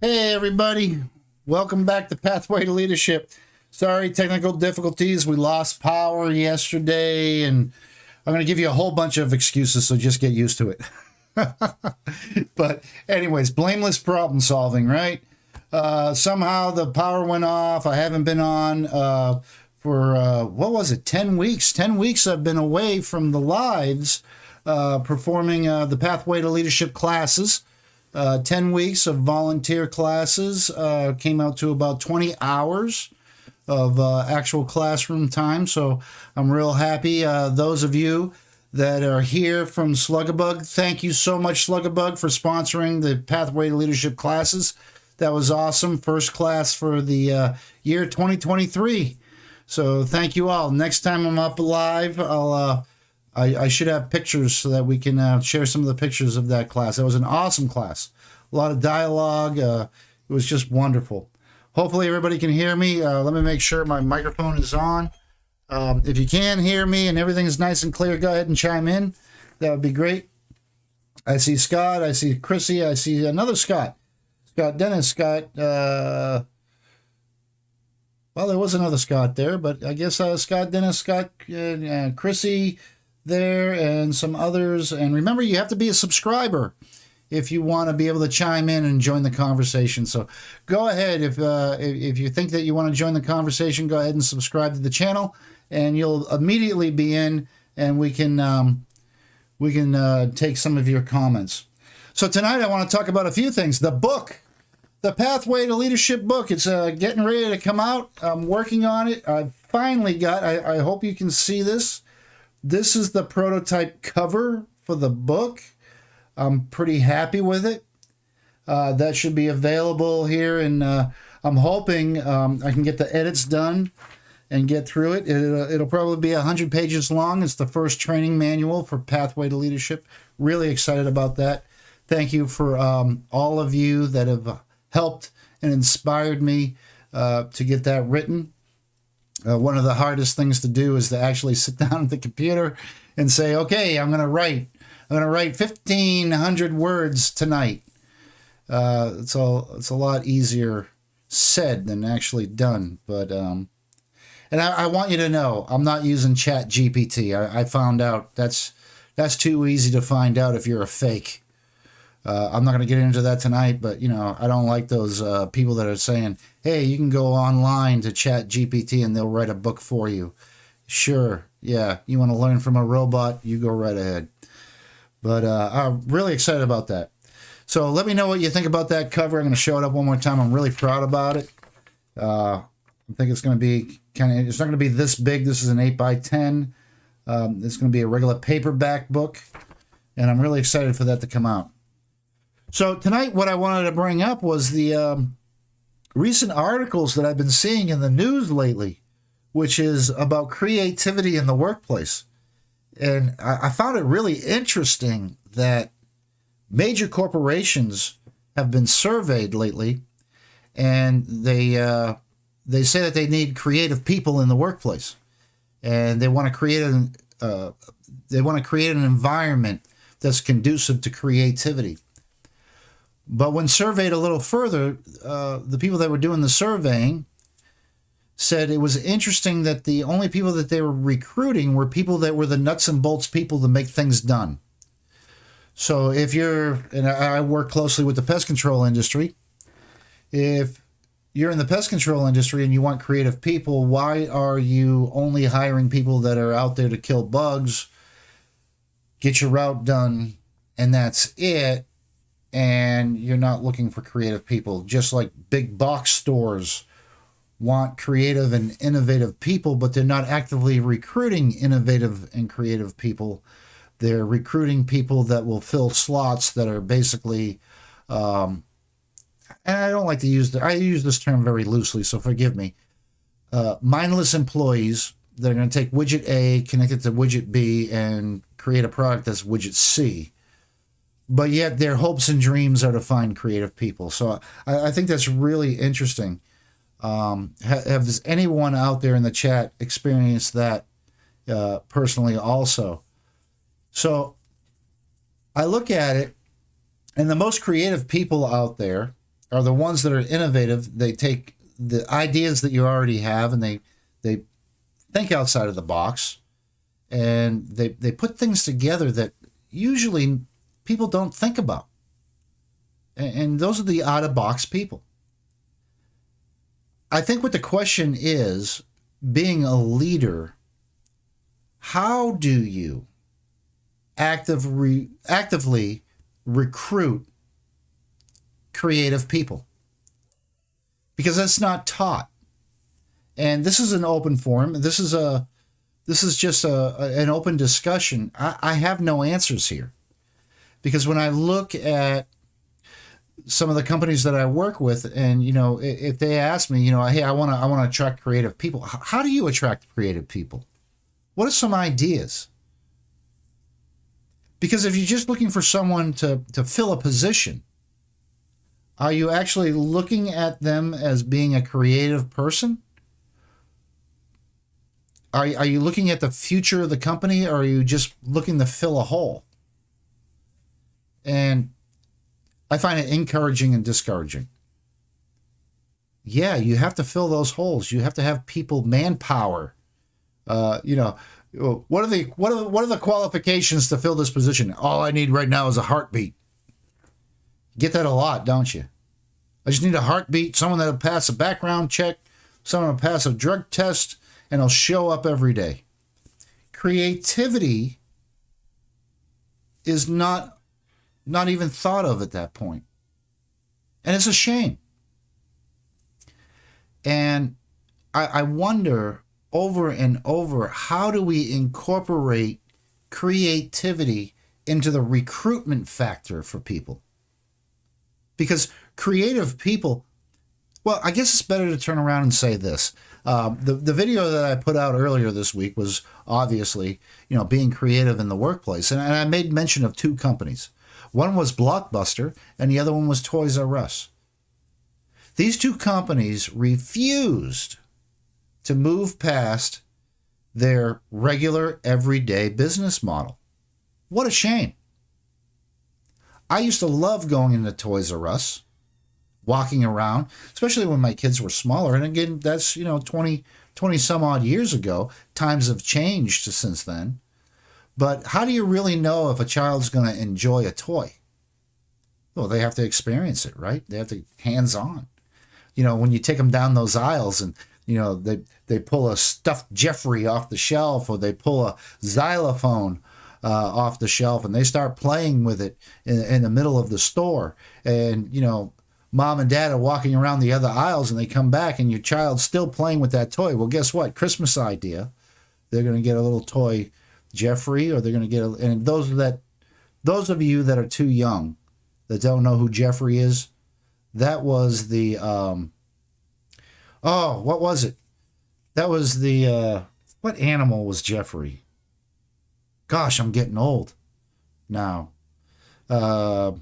Everybody, welcome back to Pathway to Leadership. Sorry, technical difficulties. We lost power yesterday, and I'm going to give you a whole bunch of excuses, so just get used to it. But anyways, blameless problem solving, right? Somehow the power went off. I haven't been on for, what was it, 10 weeks? 10 weeks I've been away from the lives performing the Pathway to Leadership classes. 10 weeks of volunteer classes, came out to about 20 hours of actual classroom time. So I'm real happy. Those of you that are here from Slugabug, thank you so much, Slugabug, for sponsoring the Pathway to Leadership classes. That was awesome. First class for the year 2023. So thank you all. Next time I'm up live, I should have pictures so that we can share some of the pictures of that class. That was an awesome class. A lot of dialogue. It was just wonderful. Hopefully everybody can hear me. Let me make sure my microphone is on. If you can hear me and everything is nice and clear, go ahead and chime in. That would be great. I see Scott. I see Chrissy. I see another Scott. Scott Dennis. Scott. Well, there was another Scott there, but I guess Scott Dennis, Scott, Chrissy there, and some others. And remember, you have to be a subscriber if you want to be able to chime in and join the conversation. So go ahead. If you think that you want to join the conversation, go ahead and subscribe to the channel, and you'll immediately be in, and we can take some of your comments. So tonight I want to talk about a few things. The book, the Pathway to Leadership book. It's getting ready to come out. I'm working on it. I finally got, I hope you can see this. This is the prototype cover for the book. I'm pretty happy with it. That should be available here, and I'm hoping I can get the edits done and get through it. It'll probably be 100 pages long. It's the first training manual for Pathway to Leadership. Really excited about that. Thank you for all of you that have helped and inspired me to get that written. One of the hardest things to do is to actually sit down at the computer and say, okay, I'm going to write 1,500 words tonight. It's a lot easier said than actually done. But and I want you to know, I'm not using Chat GPT. I found out that's too easy to find out if you're a fake. I'm not going to get into that tonight, but I don't like those people that are saying, "Hey, you can go online to Chat GPT and they'll write a book for you." Sure, yeah, you want to learn from a robot, you go right ahead. But I'm really excited about that. So let me know what you think about that cover. I'm going to show it up one more time. I'm really proud about it. I think it's going to be it's not going to be this big. This is an 8x10. It's going to be a regular paperback book, and I'm really excited for that to come out. So tonight, what I wanted to bring up was the recent articles that I've been seeing in the news lately, which is about creativity in the workplace. And I found it really interesting that major corporations have been surveyed lately, and they say that they need creative people in the workplace, and they want to create an environment that's conducive to creativity. But when surveyed a little further, the people that were doing the surveying said it was interesting that the only people that they were recruiting were people that were the nuts and bolts people to make things done. So if and I work closely with the pest control industry, if you're in the pest control industry and you want creative people, why are you only hiring people that are out there to kill bugs, get your route done, and that's it? And you're not looking for creative people, just like big box stores want creative and innovative people, but they're not actively recruiting innovative and creative people. They're recruiting people that will fill slots that are basically, and I don't like to I use this term very loosely, so forgive me, mindless employees that are going to take widget A, connect it to widget B, and create a product that's widget C. But yet their hopes and dreams are to find creative people. So I think that's really interesting. Has anyone out there in the chat experienced that personally also? So I look at it, and the most creative people out there are the ones that are innovative. They take the ideas that you already have, and they think outside of the box, and they put things together that usually people don't think about. And those are the out-of-box people. I think what the question is, being a leader, how do you actively recruit creative people? Because that's not taught. And this is an open forum. This is just an open discussion. I have no answers here. Because when I look at some of the companies that I work with, and if they ask me, hey, I want to attract creative people. How do you attract creative people? What are some ideas? Because if you're just looking for someone to fill a position, are you actually looking at them as being a creative person? Are you looking at the future of the company, or are you just looking to fill a hole? And I find it encouraging and discouraging. Yeah, you have to fill those holes. You have to have people, manpower. What are the qualifications to fill this position? All I need right now is a heartbeat. Get that a lot, don't you? I just need a heartbeat, someone that'll pass a background check, someone will pass a drug test, and I'll show up every day. Creativity is not even thought of at that point. And it's a shame. And I wonder over and over, how do we incorporate creativity into the recruitment factor for people? Because creative people, well, I guess it's better to turn around and say this. The video that I put out earlier this week was obviously, being creative in the workplace. And I made mention of two companies. One was Blockbuster, and the other one was Toys R Us. These two companies refused to move past their regular, everyday business model. What a shame. I used to love going into Toys R Us, walking around, especially when my kids were smaller. And again, that's, 20 some odd years ago. Times have changed since then. But how do you really know if a child's going to enjoy a toy? Well, they have to experience it, right? They have to hands-on. When you take them down those aisles and, they pull a stuffed Jeffrey off the shelf, or they pull a xylophone off the shelf, and they start playing with it in the middle of the store. And, mom and dad are walking around the other aisles, and they come back and your child's still playing with that toy. Well, guess what? Christmas idea. They're going to get a little toy Jeffrey, or they're going to get and those of you that are too young that don't know who Jeffrey is, that was the what was it? That was the what animal was Jeffrey? Gosh, I'm getting old now. But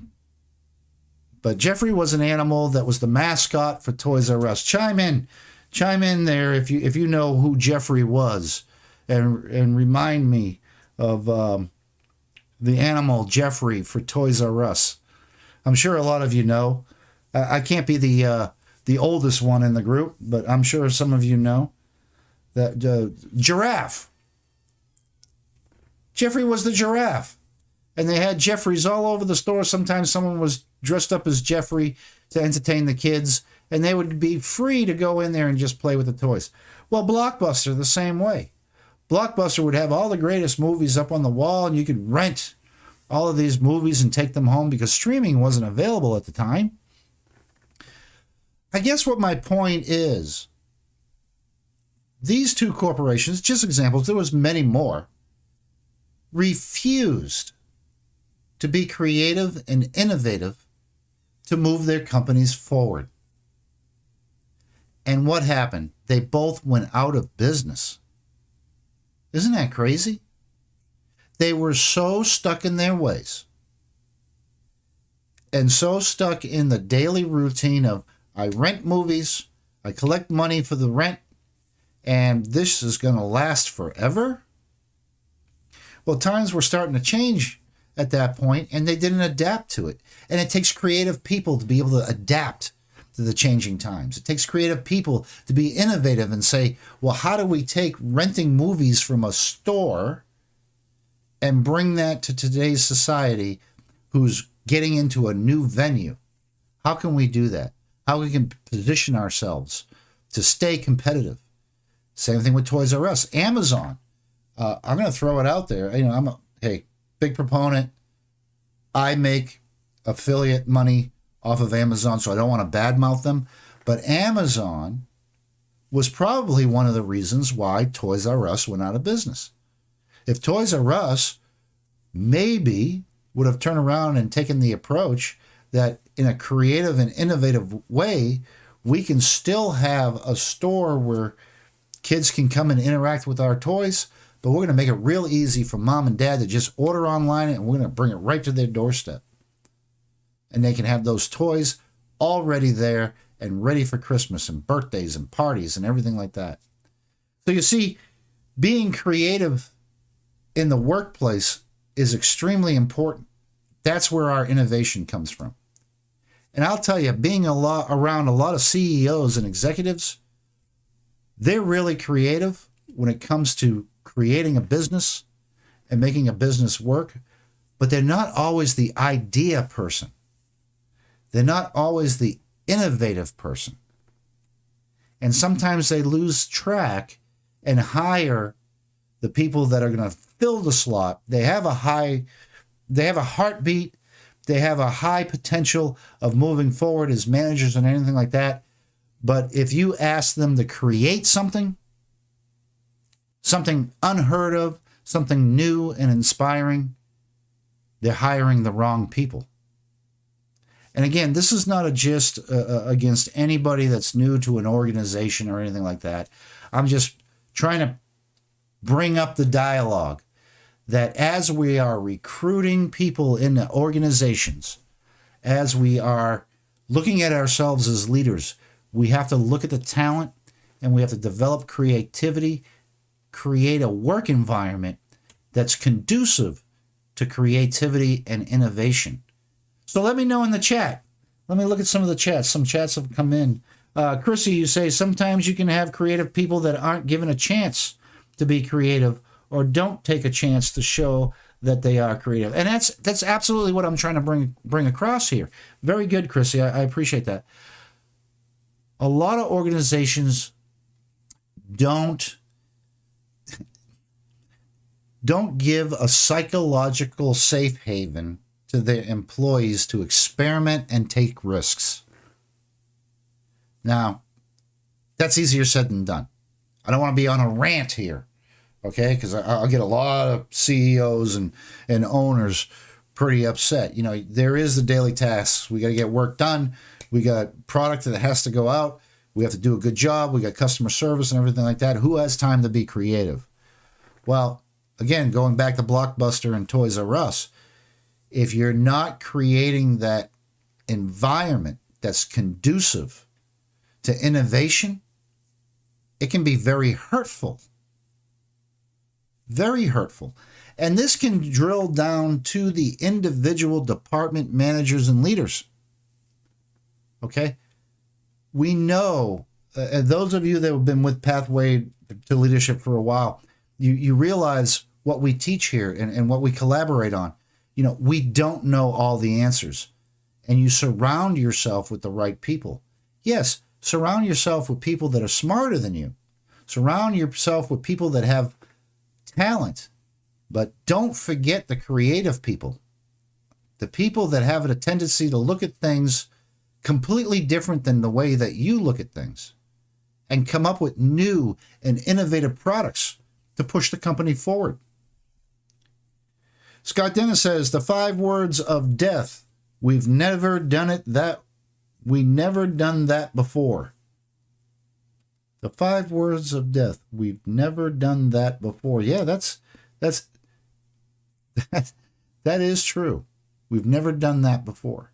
Jeffrey was an animal that was the mascot for Toys R Us. Chime in there if you know who Jeffrey was, and remind me of the animal Jeffrey for Toys R Us. I'm sure a lot of you know. I can't be the oldest one in the group, but I'm sure some of you know that giraffe. Jeffrey was the giraffe. And they had Jeffreys all over the store. Sometimes someone was dressed up as Jeffrey to entertain the kids, and they would be free to go in there and just play with the toys. Well, Blockbuster, the same way. Blockbuster would have all the greatest movies up on the wall, and you could rent all of these movies and take them home because streaming wasn't available at the time. I guess what my point is, these two corporations, just examples, there was many more, refused to be creative and innovative to move their companies forward. And what happened? They both went out of business. Isn't that crazy? They were so stuck in their ways and so stuck in the daily routine of, I rent movies, I collect money for the rent, and this is going to last forever. Well, times were starting to change at that point, and they didn't adapt to it. And it takes creative people to be able to adapt to the changing times. It takes creative people to be innovative and say, well, how do we take renting movies from a store and bring that to today's society who's getting into a new venue? How can we do that? How we can position ourselves to stay competitive? Same thing with Toys R Us. Amazon. I'm going to throw it out there. I'm a big proponent. I make affiliate money off of Amazon, so I don't want to badmouth them. But Amazon was probably one of the reasons why Toys R Us went out of business. If Toys R Us maybe would have turned around and taken the approach that in a creative and innovative way, we can still have a store where kids can come and interact with our toys, but we're going to make it real easy for mom and dad to just order online, and we're going to bring it right to their doorstep. And they can have those toys already there and ready for Christmas and birthdays and parties and everything like that. So you see, being creative in the workplace is extremely important. That's where our innovation comes from. And I'll tell you, being around a lot of CEOs and executives, they're really creative when it comes to creating a business and making a business work, but they're not always the idea person. They're not always the innovative person. And sometimes they lose track and hire the people that are going to fill the slot. They have a heartbeat. They have a high potential of moving forward as managers and anything like that. But if you ask them to create something unheard of, something new and inspiring, they're hiring the wrong people. And again, this is not a gist against anybody that's new to an organization or anything like that. I'm just trying to bring up the dialogue that as we are recruiting people in the organizations, as we are looking at ourselves as leaders, we have to look at the talent and we have to develop creativity, create a work environment that's conducive to creativity and innovation. So let me know in the chat, Let me look at some of the chats. Some chats have come in. Chrissy, you say sometimes you can have creative people that aren't given a chance to be creative or don't take a chance to show that they are creative. And that's absolutely what I'm trying to bring across here. Very good, Chrissy. I appreciate that. A lot of organizations don't give a psychological safe haven to their employees to experiment and take risks. Now, that's easier said than done. I don't want to be on a rant here, okay? Because I'll get a lot of CEOs and owners pretty upset. You know, there is the daily tasks. We got to get work done. We got product that has to go out. We have to do a good job. We got customer service and everything like that. Who has time to be creative? Well, again, going back to Blockbuster and Toys R Us, if you're not creating that environment that's conducive to innovation, it can be very hurtful. Very hurtful. And this can drill down to the individual department managers and leaders. Okay? We know, those of you that have been with Pathway to Leadership for a while, you realize what we teach here and what we collaborate on. You know, we don't know all the answers. And you surround yourself with the right people. Yes, surround yourself with people that are smarter than you. Surround yourself with people that have talent. But don't forget the creative people. The people that have a tendency to look at things completely different than the way that you look at things. And come up with new and innovative products to push the company forward. Scott Dennis says, the 5 words of death. We've never done that before. The 5 words of death. We've never done that before. Yeah, that is true. We've never done that before.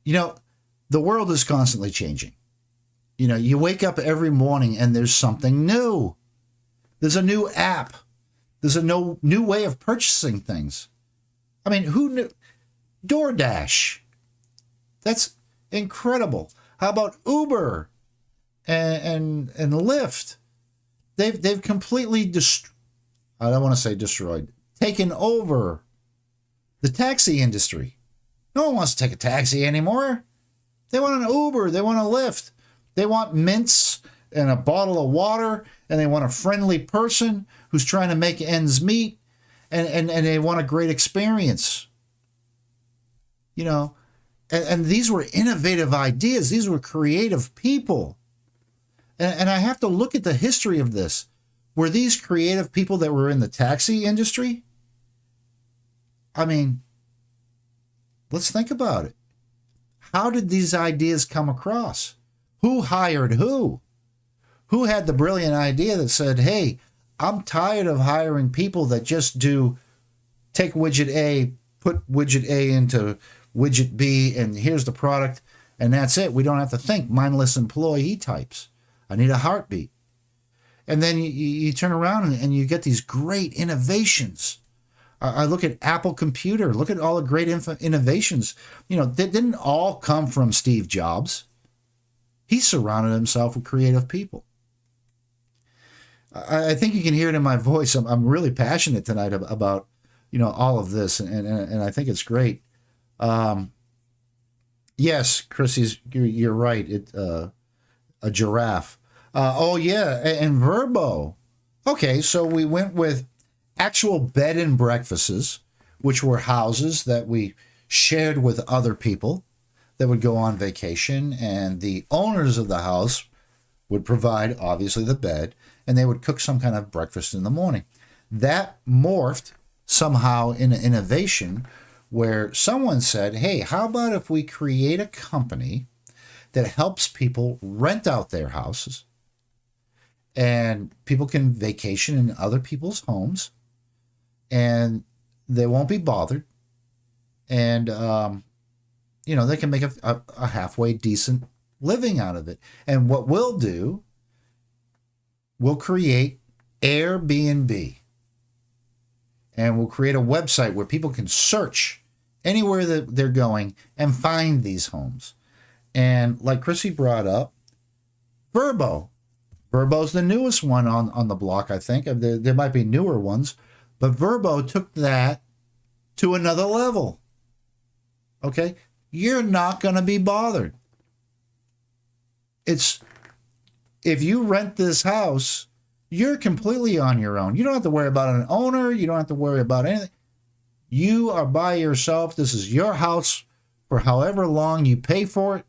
You know, the world is constantly changing. You know, you wake up every morning and there's something new. There's a new app. There's a new way of purchasing things. I mean, who knew? DoorDash. That's incredible. How about Uber and Lyft? They've completely I don't want to say destroyed, taken over the taxi industry. No one wants to take a taxi anymore. They want an Uber. They want a Lyft. They want mints and a bottle of water, and they want a friendly person who's trying to make ends meet, and they want a great experience. You know, and these were innovative ideas. These were creative people. And I have to look at the history of this. Were these creative people that were in the taxi industry? I mean, let's think about it. How did these ideas come across? Who hired who? Who had the brilliant idea that said, hey, I'm tired of hiring people that just take widget A, put widget A into widget B, and here's the product, and that's it. We don't have to think. Mindless employee types. I need a heartbeat. And then you turn around and you get these great innovations. I look at Apple Computer. Look at all the great innovations. You know, they didn't all come from Steve Jobs. He surrounded himself with creative people. I think you can hear it in my voice. I'm really passionate tonight about, you know, all of this, and I think it's great. Yes, Chris, you're right. A giraffe. Oh yeah, and Verbo. Okay, so we went with actual bed and breakfasts, which were houses that we shared with other people that would go on vacation, and the owners of the house would provide, obviously, the bed, and they would cook some kind of breakfast in the morning. That morphed somehow in an innovation where someone said, hey, how about if we create a company that helps people rent out their houses, and people can vacation in other people's homes, and they won't be bothered, and you know, they can make a halfway decent living out of it. And what we'll do, we'll create Airbnb, and we'll create a website where people can search anywhere that they're going and find these homes. And like Chrissy brought up, Verbo. Verbo's the newest one on the block, I think. There might be newer ones, but Verbo took that to another level. Okay? You're not going to be bothered. If you rent this house, you're completely on your own. You don't have to worry about an owner. You don't have to worry about anything. You are by yourself. This is your house for however long you pay for it.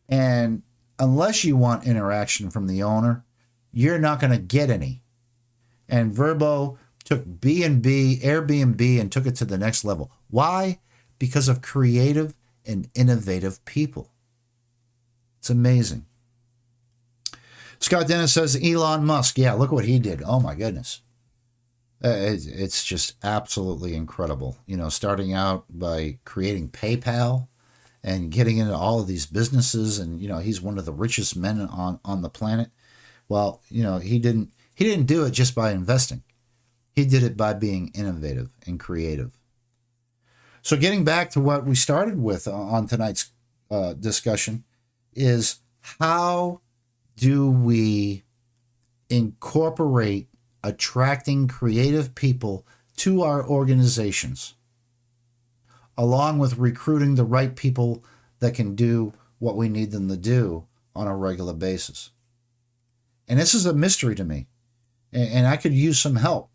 And unless you want interaction from the owner, you're not going to get any. And Verbo took Airbnb, and took it to the next level. Why? Because of creative and innovative people. It's amazing. Scott Dennis says Elon Musk. Yeah, look what he did. Oh, my goodness. It's just absolutely incredible. You know, starting out by creating PayPal and getting into all of these businesses. And, you know, he's one of the richest men on the planet. Well, you know, he didn't do it just by investing. He did it by being innovative and creative. So getting back to what we started with on tonight's discussion is how do we incorporate attracting creative people to our organizations, along with recruiting the right people that can do what we need them to do on a regular basis. And this is a mystery to me, and I could use some help.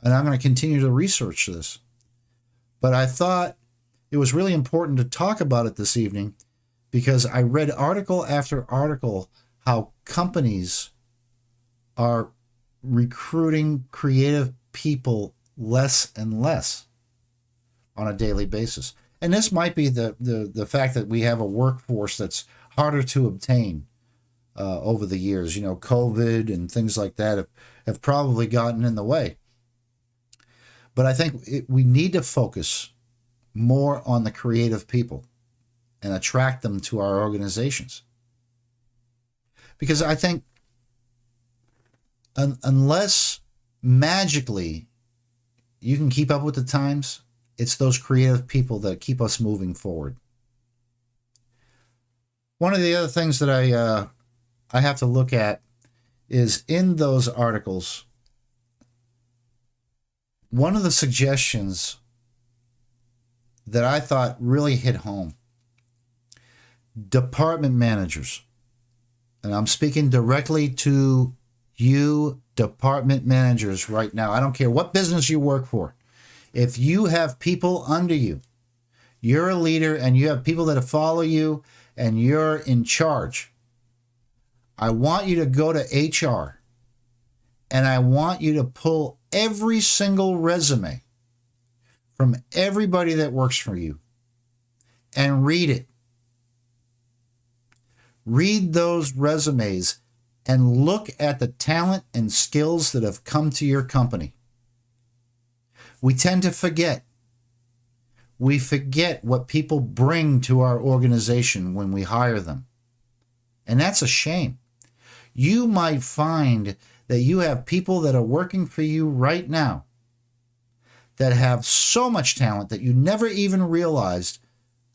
And I'm going to continue to research this. But I thought it was really important to talk about it this evening because I read article after article how companies are recruiting creative people less and less on a daily basis. And this might be the fact that we have a workforce that's harder to obtain over the years. You know, COVID and things like that have probably gotten in the way. But I think we need to focus more on the creative people and attract them to our organizations. Because I think unless magically you can keep up with the times, it's those creative people that keep us moving forward. One of the other things that I have to look at is in those articles, one of the suggestions that I thought really hit home, department managers, and I'm speaking directly to you department managers right now. I don't care what business you work for. If you have people under you, you're a leader and you have people that follow you and you're in charge, I want you to go to HR and I want you to pull every single resume from everybody that works for you and read it. Read those resumes and look at the talent and skills that have come to your company. We tend to forget. We forget what people bring to our organization when we hire them. And that's a shame. You might find that you have people that are working for you right now that have so much talent that you never even realized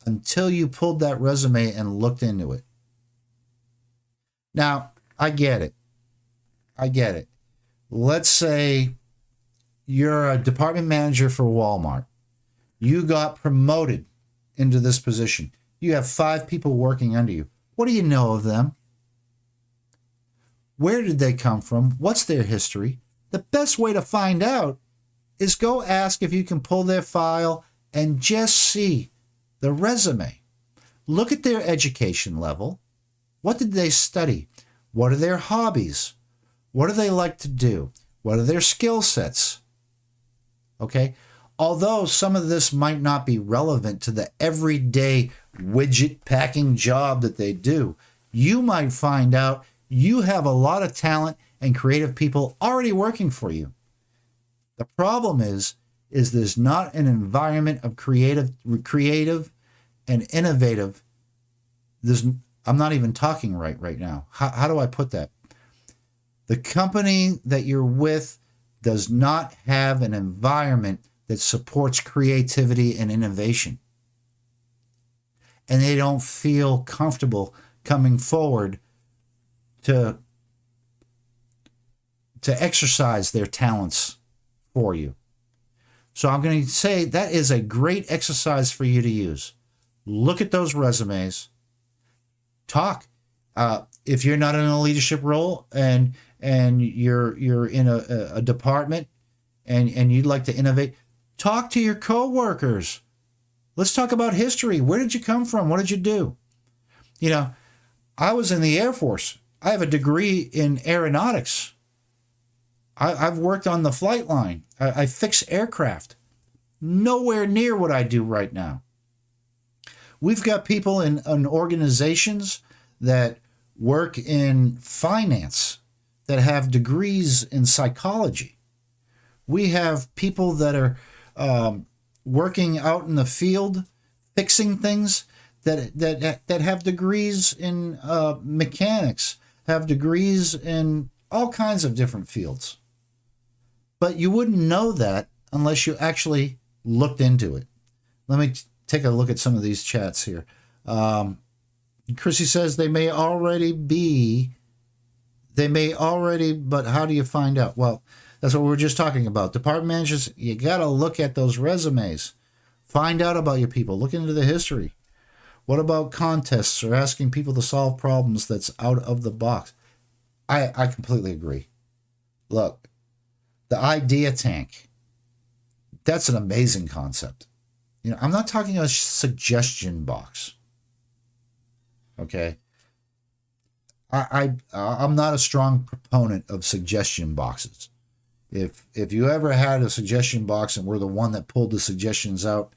until you pulled that resume and looked into it. Now, I get it. Let's say you're a department manager for Walmart. You got promoted into this position. You have 5 people working under you. What do you know of them? Where did they come from? What's their history? The best way to find out is go ask if you can pull their file and just see the resume. Look at their education level. What did they study? What are their hobbies? What do they like to do? What are their skill sets? Okay? Although some of this might not be relevant to the everyday widget packing job that they do, you might find out you have a lot of talent and creative people already working for you. The problem is there's not an environment of creative and innovative. I'm not even talking right now. How do I put that? The company that you're with does not have an environment that supports creativity and innovation. And they don't feel comfortable coming forward to exercise their talents for you. So I'm going to say that is a great exercise for you to use. Look at those resumes. Talk. If you're not in a leadership role and you're in a department and you'd like to innovate, talk to your coworkers. Let's talk about history. Where did you come from? What did you do? You know, I was in the Air Force. I have a degree in aeronautics. I've worked on the flight line. I fix aircraft. Nowhere near what I do right now. We've got people in organizations that work in finance that have degrees in psychology. We have people that are working out in the field, fixing things that have degrees in mechanics, have degrees in all kinds of different fields. But you wouldn't know that unless you actually looked into it. Let me take a look at some of these chats here. Chrissy says they may already, but how do you find out? Well, that's what we were just talking about. Department managers, you got to look at those resumes. Find out about your people. Look into the history. What about contests or asking people to solve problems that's out of the box? I completely agree. Look, the idea tank, that's an amazing concept. You know, I'm not talking a suggestion box. Okay? I'm not a strong proponent of suggestion boxes. If you ever had a suggestion box and were the one that pulled the suggestions out,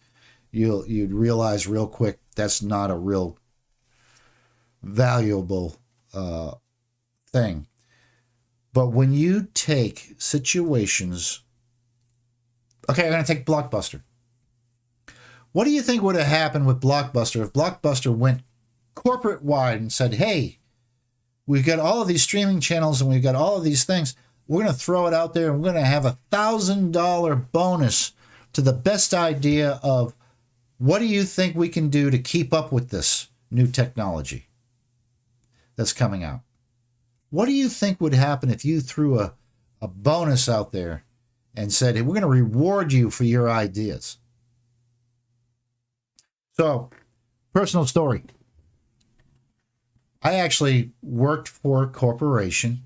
you'd realize real quick that's not a real valuable thing. But when you take situations, okay, I'm going to take Blockbuster. What do you think would have happened with Blockbuster if Blockbuster went corporate wide and said, hey, we've got all of these streaming channels and we've got all of these things. We're going to throw it out there and we're going to have $1,000 bonus to the best idea of what do you think we can do to keep up with this new technology that's coming out? What do you think would happen if you threw a bonus out there and said, hey, we're going to reward you for your ideas? So, personal story. I actually worked for a corporation.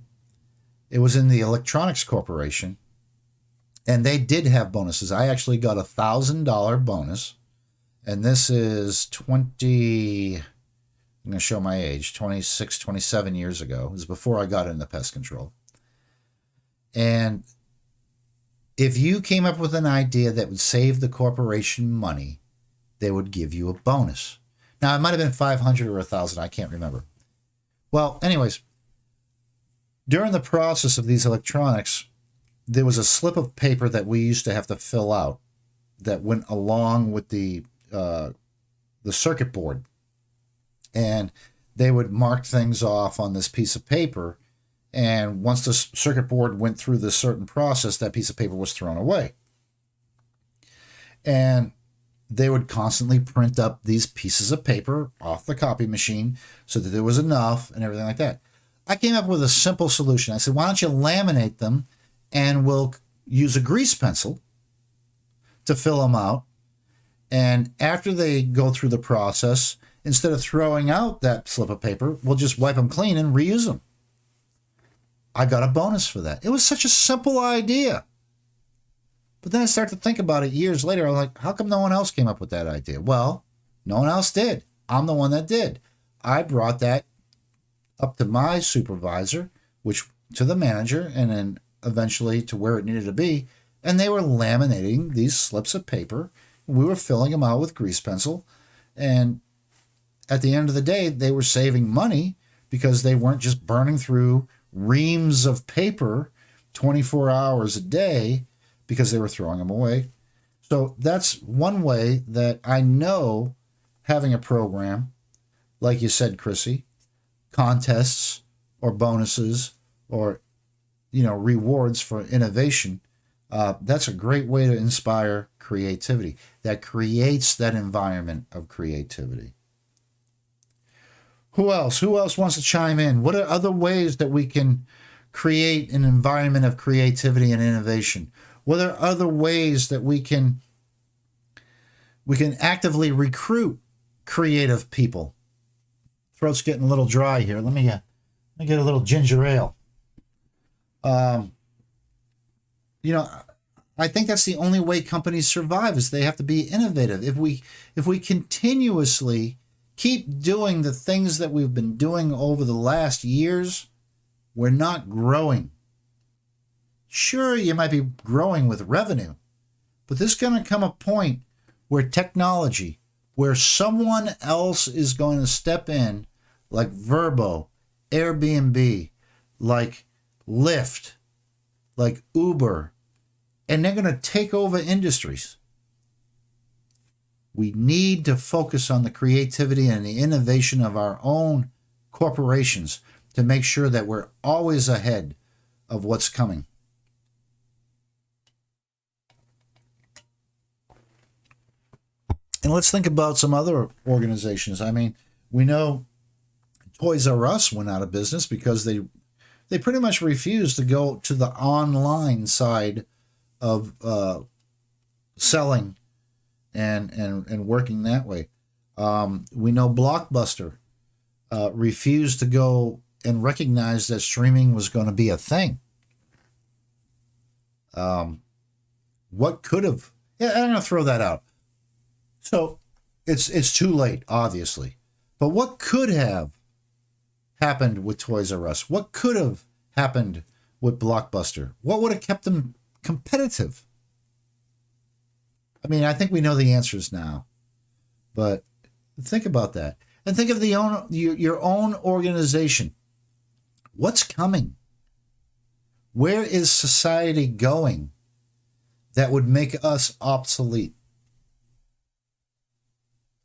It was in the Electronics Corporation, and they did have bonuses. I actually got $1,000 bonus, and this is I'm going to show my age, 26, 27 years ago. It was before I got into pest control. And if you came up with an idea that would save the corporation money, they would give you a bonus. Now, it might have been 500 or 1,000. I can't remember. Well, anyways, during the process of these electronics, there was a slip of paper that we used to have to fill out that went along with the circuit board. And they would mark things off on this piece of paper. And once the circuit board went through this certain process, that piece of paper was thrown away. And they would constantly print up these pieces of paper off the copy machine so that there was enough and everything like that. I came up with a simple solution. I said, why don't you laminate them and we'll use a grease pencil to fill them out. And after they go through the process, instead of throwing out that slip of paper, we'll just wipe them clean and reuse them. I got a bonus for that. It was such a simple idea. But then I started to think about it years later. I was like, how come no one else came up with that idea? Well, no one else did. I'm the one that did. I brought that up to my supervisor, which to the manager, and then eventually to where it needed to be. And they were laminating these slips of paper. We were filling them out with grease pencil. And at the end of the day, they were saving money because they weren't just burning through reams of paper 24 hours a day because they were throwing them away. So that's one way that I know having a program, like you said, Chrissy, contests or bonuses or, rewards for innovation, That's a great way to inspire creativity. That creates that environment of creativity. Who else? Who else wants to chime in? What are other ways that we can create an environment of creativity and innovation? What are other ways that we can actively recruit creative people? Throat's getting a little dry here. Let me get a little ginger ale. I think that's the only way companies survive is they have to be innovative. If we continuously keep doing the things that we've been doing over the last years, we're not growing. Sure, you might be growing with revenue, but there's going to come a point where technology, where someone else is going to step in, like Verbo, Airbnb, like Lyft, like Uber, and they're going to take over industries. We need to focus on the creativity and the innovation of our own corporations to make sure that we're always ahead of what's coming. And let's think about some other organizations. I mean, we know Toys R Us went out of business because they pretty much refused to go to the online side of selling and working that way. We know Blockbuster refused to go and recognize that streaming was going to be a thing. What could have? Yeah, I'm going to throw that out. So it's too late, obviously. But what could have happened with Toys R Us? What could have happened with Blockbuster? What would have kept them competitive? I mean, I think we know the answers now, but think about that. And think of your own organization. What's coming? Where is society going that would make us obsolete?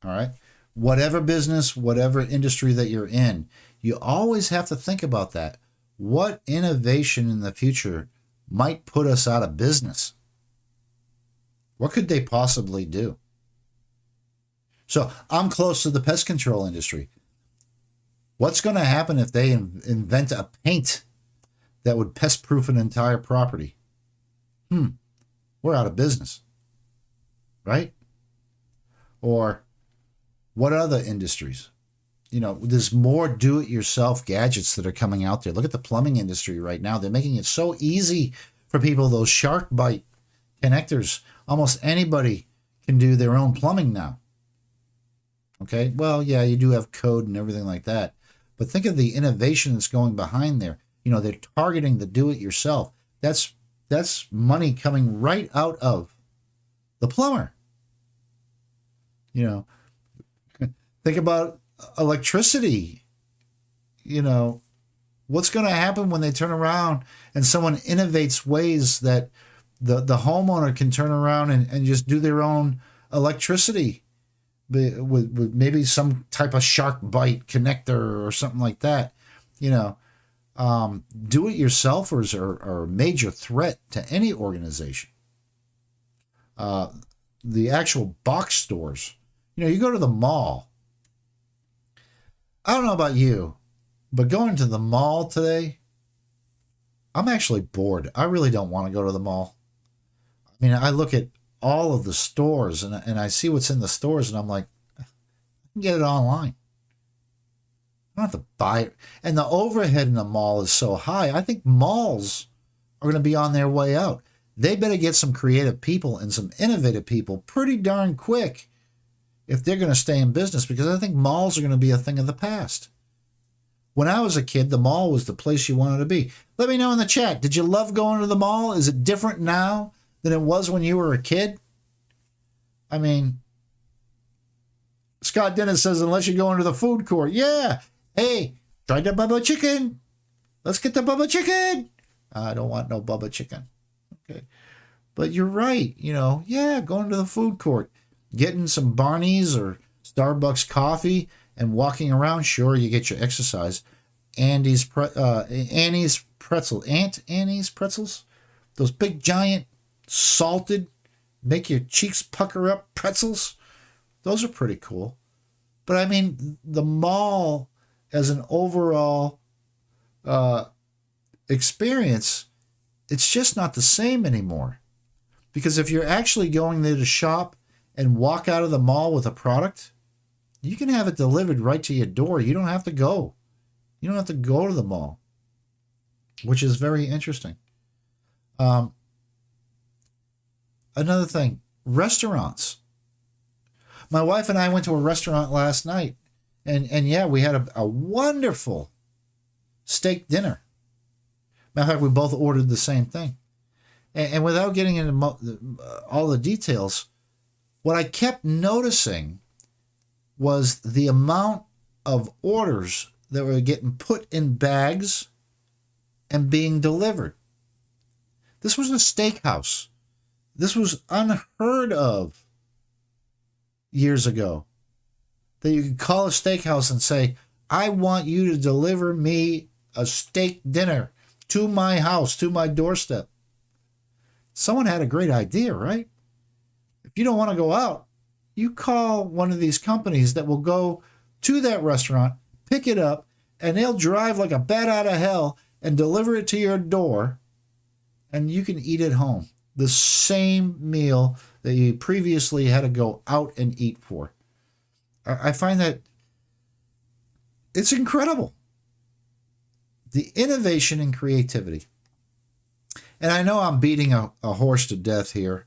All right. Whatever business, whatever industry that you're in, you always have to think about that. What innovation in the future might put us out of business? What could they possibly do? So I'm close to the pest control industry. What's going to happen if they invent a paint that would pest-proof an entire property? We're out of business, right? Or what other industries? You know, there's more do-it-yourself gadgets that are coming out there. Look at the plumbing industry right now. They're making it so easy for people, those shark bite connectors. Almost anybody can do their own plumbing now. Okay, well, yeah, you do have code and everything like that. But think of the innovation that's going behind there. You know, they're targeting the do-it-yourself. That's money coming right out of the plumber. You know, think about electricity. You know, what's going to happen when they turn around and someone innovates ways that the homeowner can turn around and just do their own electricity with maybe some type of shark bite connector or something like that. You know, do-it-yourselfers are a major threat to any organization. The actual box stores. You know, you go to the mall. I don't know about you, but going to the mall today, I'm actually bored. I really don't want to go to the mall. I mean, I look at all of the stores and I see what's in the stores and I'm like, I can get it online. I don't have to buy it. And the overhead in the mall is so high. I think malls are going to be on their way out. They better get some creative people and some innovative people pretty darn quick if they're going to stay in business, because I think malls are going to be a thing of the past. When I was a kid, the mall was the place you wanted to be. Let me know in the chat. Did you love going to the mall? Is it different now than it was when you were a kid? I mean, Scott Dennis says, unless you go into the food court. Yeah. Hey, try the Bubba chicken. Let's get the Bubba chicken. I don't want no Bubba chicken. Okay. But you're right. You know, yeah, going to the food court, getting some Barney's or Starbucks coffee and walking around. Sure, you get your exercise. Annie's pretzels. Those big giant salted, make your cheeks pucker up pretzels. Those are pretty cool. But I mean, the mall as an overall experience, it's just not the same anymore. Because if you're actually going there to shop and walk out of the mall with a product, you can have it delivered right to your door. You don't have to go. You don't have to go to the mall, which is very interesting. Another thing, restaurants. My wife and I went to a restaurant last night, and yeah, we had a wonderful steak dinner. Matter of fact, we both ordered the same thing. And without getting into all the details, what I kept noticing was the amount of orders that were getting put in bags and being delivered. This was a steakhouse. This was unheard of years ago. That you could call a steakhouse and say, I want you to deliver me a steak dinner to my house, to my doorstep. Someone had a great idea, right? If you don't want to go out, you call one of these companies that will go to that restaurant, pick it up, and they'll drive like a bat out of hell and deliver it to your door, and you can eat at home. The same meal that you previously had to go out and eat for. I find that it's incredible. The innovation and creativity. And I know I'm beating a horse to death here,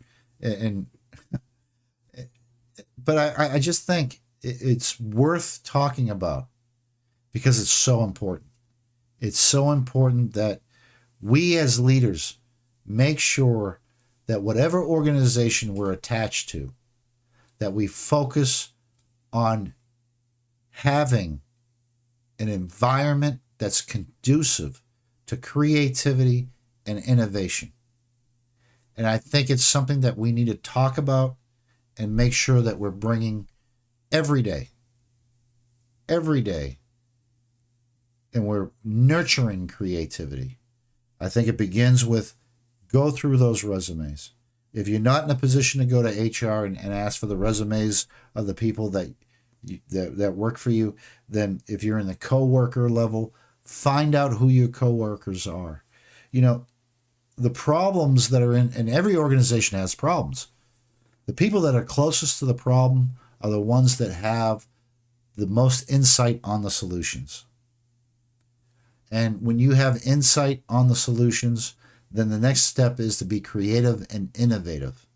but I just think it's worth talking about because it's so important. It's so important that we as leaders make sure that whatever organization we're attached to, that we focus on having an environment that's conducive to creativity and innovation. And I think it's something that we need to talk about and make sure that we're bringing every day, and we're nurturing creativity. I think it begins with go through those resumes. If you're not in a position to go to HR and ask for the resumes of the people that work for you, then if you're in the coworker level, find out who your coworkers are. You know, the problems that are in every organization has problems. The people that are closest to the problem are the ones that have the most insight on the solutions. And when you have insight on the solutions, then the next step is to be creative and innovative.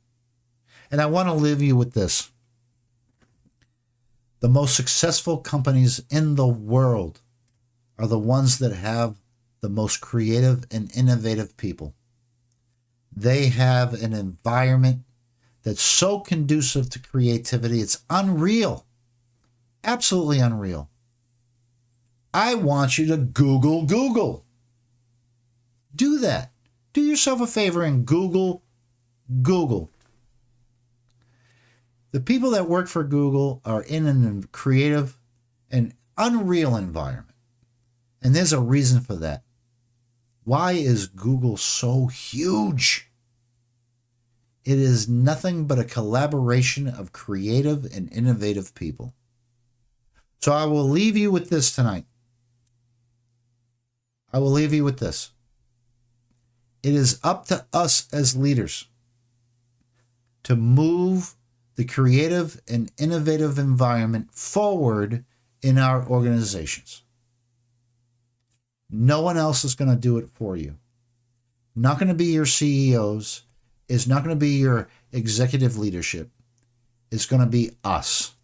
And I want to leave you with this. The most successful companies in the world are the ones that have the most creative and innovative people. They have an environment that's so conducive to creativity, it's unreal. Absolutely unreal. I want you to Google. Do that. Do yourself a favor and Google. The people that work for Google are in a creative and unreal environment. And there's a reason for that. Why is Google so huge? It is nothing but a collaboration of creative and innovative people. So I will leave you with this tonight. I will leave you with this. It is up to us as leaders to move the creative and innovative environment forward in our organizations. No one else is going to do it for you. Not going to be your CEOs. It's not going to be your executive leadership. It's going to be us.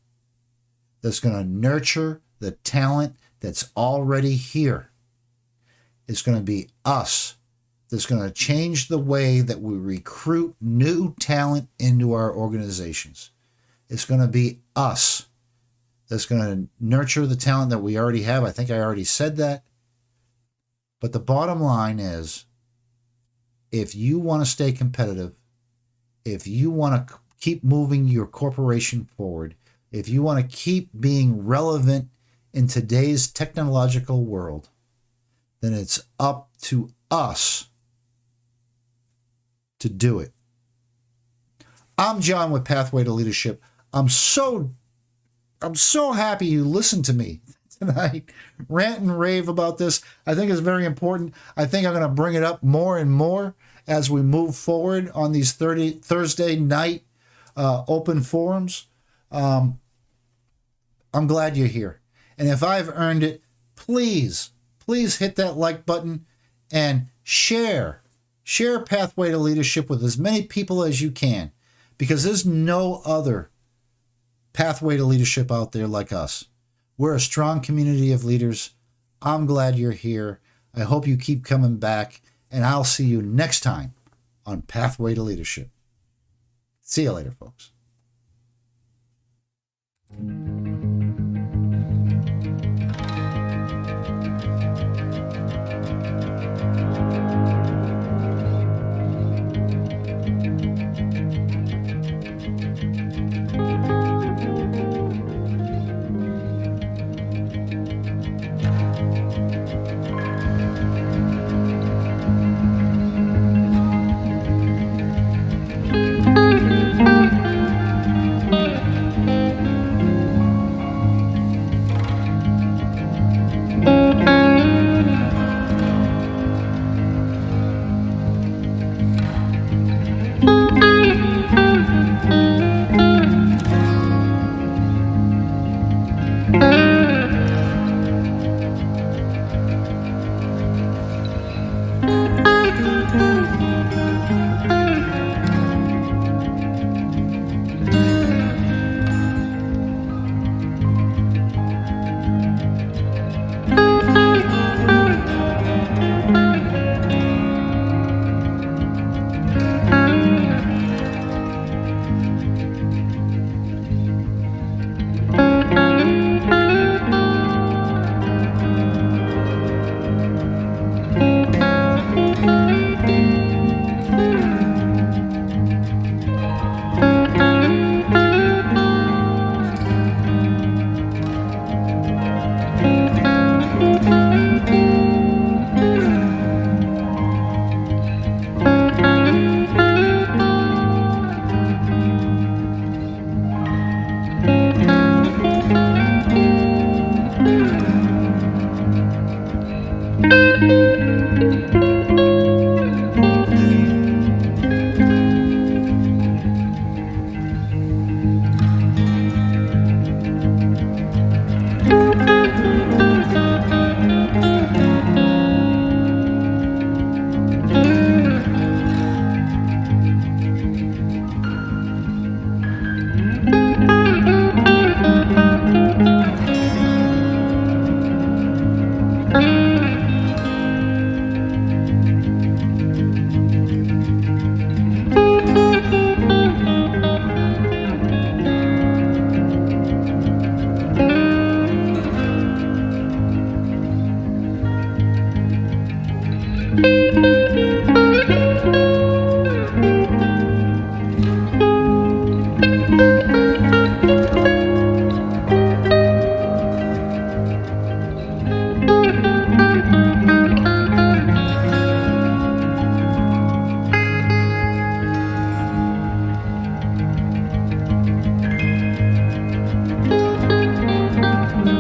That's going to nurture the talent that's already here. It's going to be us that's going to change the way that we recruit new talent into our organizations. It's going to be us that's going to nurture the talent that we already have. I think I already said that. But the bottom line is, if you want to stay competitive, if you want to keep moving your corporation forward, if you want to keep being relevant in today's technological world, then it's up to us to do it. I'm John with Pathway to Leadership. I'm so happy you listened to me tonight rant and rave about this. I think it's very important. I think I'm going to bring it up more and more as we move forward on these Thursday night open forums. I'm glad you're here. And if I've earned it, please hit that like button and share Pathway to Leadership with as many people as you can, because there's no other pathway to leadership out there like us. We're a strong community of leaders. I'm glad you're here. I hope you keep coming back, and I'll see you next time on Pathway to Leadership. See you later, folks. Thank you.